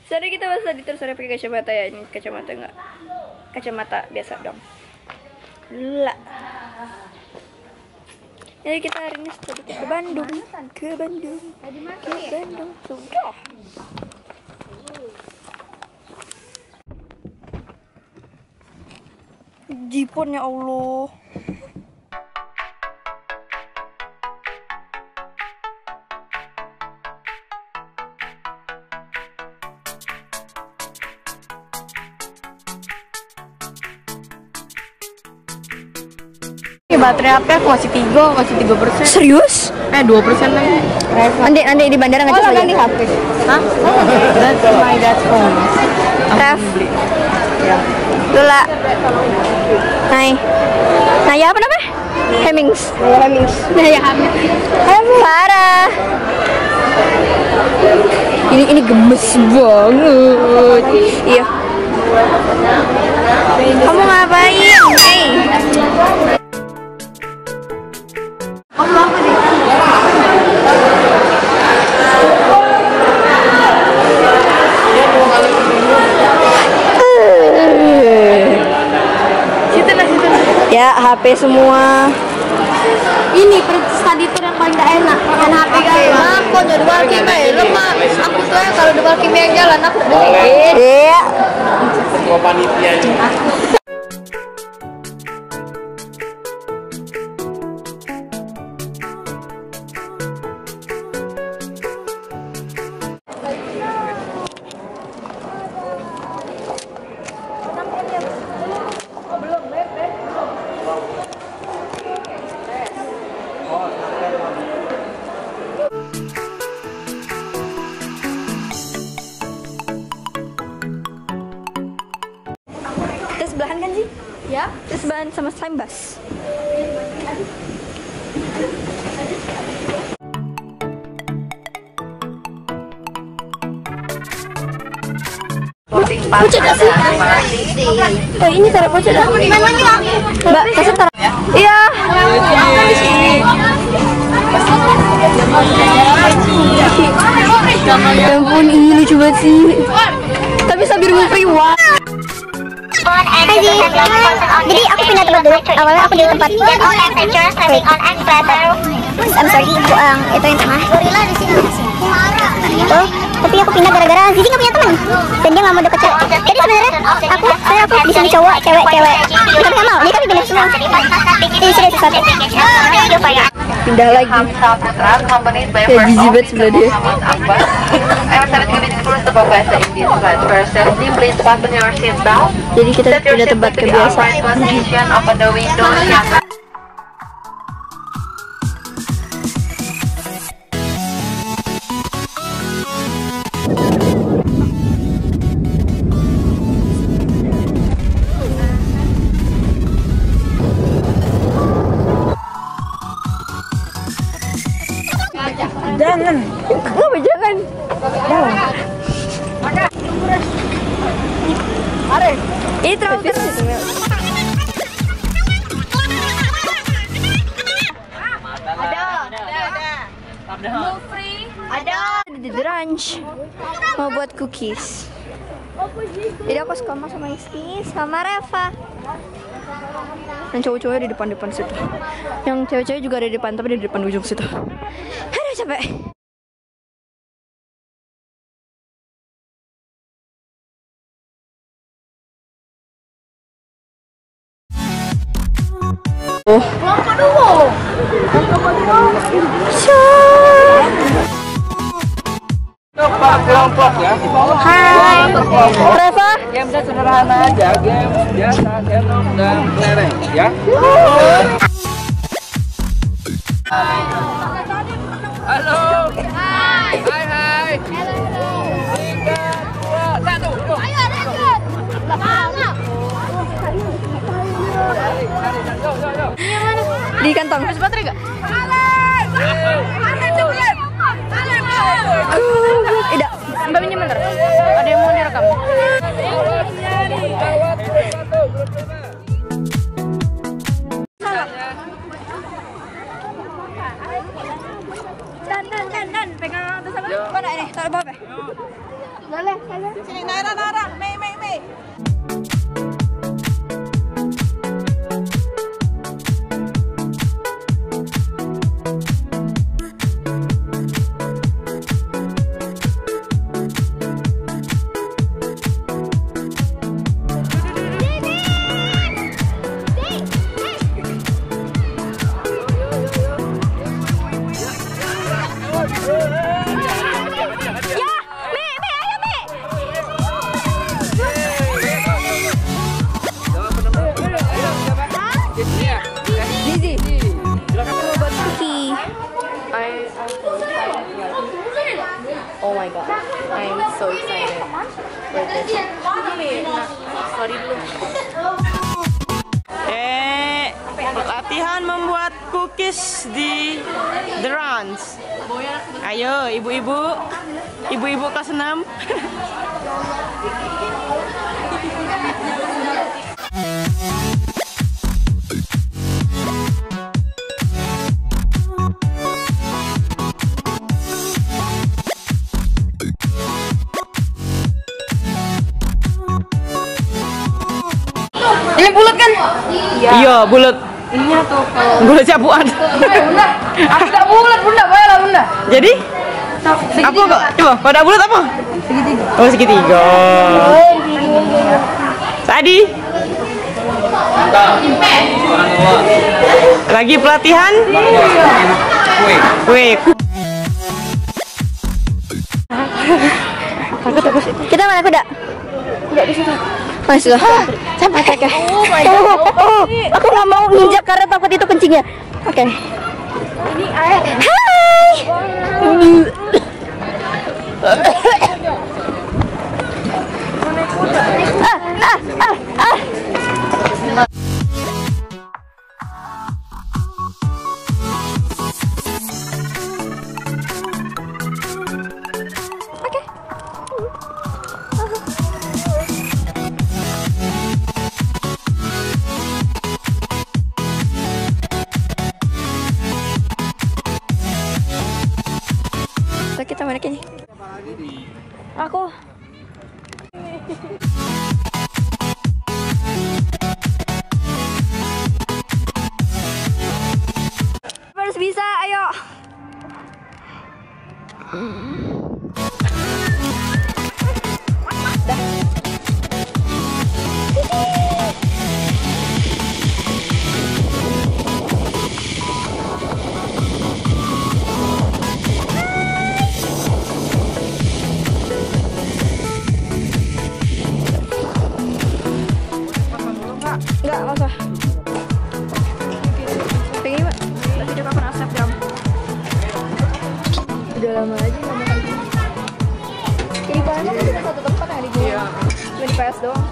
Sorry kita bahas tadi terus pakai kacamata ya. Ini kacamata enggak? Kacamata biasa dong. Lah. Jadi kita hari ini sedikit ke Bandung. Ke Bandung. Ke Bandung. Sudah. Jipon ya Allah. Baterai HP aku masih 3%. Serius? 2% lagi. Nanti di bandara ngecas lagi. Ganti HP. Hah? That's my dad's phone. Ref. Ya. Lula. Hai. Naya apa namanya? Hemings. Naya Hamid. Farah. Ini gemes banget. Iya. Kamu ngapain? Hey. Ya, HP semua. Ini tadi tuh yang paling gak enak. Yang HP kan aku jadi dual kimia lemah. Aku tuh ya kalau dual kimia yang jalan aku beliin. Iya. Ketua panitia. Sebelahan kan sih? Ya, sebelahan sama slime bus. Pocet gak sih? Ini taruh pocet dah. Mbak, kasih taruh. Iya. Ya ampun, ini lucu banget sih. Tapi sambil nge-free-wall. Jadi aku pindah tempat dulu. Awalnya aku di tempat I'm sorry, itu yang tengah. Itu, tapi aku pindah gara-gara Zizi nggak punya teman dan dia nggak mau deket cewek. Jadi sebenarnya aku di sini cowok, cewek. Tapi nggak mau. Dia kan pindah semua. Ini sudah sesuatu. Pindah lagi. Ya jijik banget sebelah dia. Jadi kita pindah tempat kebiasaan. Jangan. Kenapa jangan? Ini terlalu keras. Ada di brunch. Mau buat cookies. Jadi aku sama Iski, sama Reva. Dan cowok-cowoknya di depan situ. Yang cewek-cewek juga ada di depan, tapi di depan ujung situ. Aduh capek. Kelompok ya. Hai, Reva. Game sederhana aja, game biasa, sendok dan kelereng ya. Halo. Hai. 3, 2, 1. Ayo lanjut. Di kantong. Habis baterai gak? Tidak, Mbak pinjam bentar. Ada yang mau direkam. Dan pegang atas apa? Mana ini? Taruh bawah. Boleh, Sini, Nara. Mei. Oh my god, I'm so excited for this. Sorry dulu. Latihan membuat cookies di The Runs. Ayo, ibu-ibu kelas 6. Ini bulat kan? Iya, bulat. Iya tuh. Bulat capuan. Bunda, aku tak bulat, Bunda. Baiklah, Bunda. Jadi? Apa kok? Coba, pada bulat apa? Segitiga. Oh, segitiga. Tadi? Lagi pelatihan? Kue. Takut. Kita mana kuda? Enggak di situ. Masuk. Sampai kakak. Oh, aku nggak mau nginjak karena takut itu kencingnya. Oke. Ini air. Hai. Kita mana kini? Aku. Harus bisa, ayo. Enggak, nggak usah. Pengen Mbak? Berarti dia kapan asap jam? Udah lama aja nggak makan. Ini paling kita satu tempat yang di gini. Cuma di PS doang.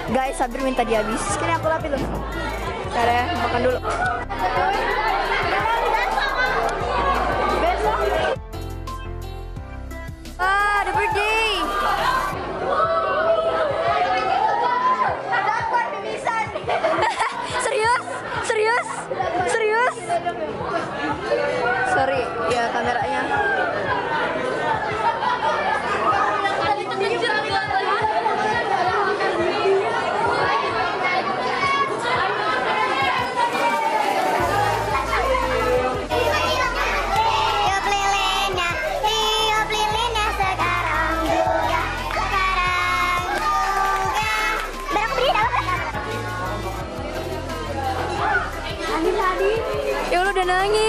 Guys, Sabir minta dihabis. Kini aku lapin loh. Bentar ya, makan dulu. Ah, the birthday. Serius? Sorry, ya kameranya. Ya Allah, udah nangis.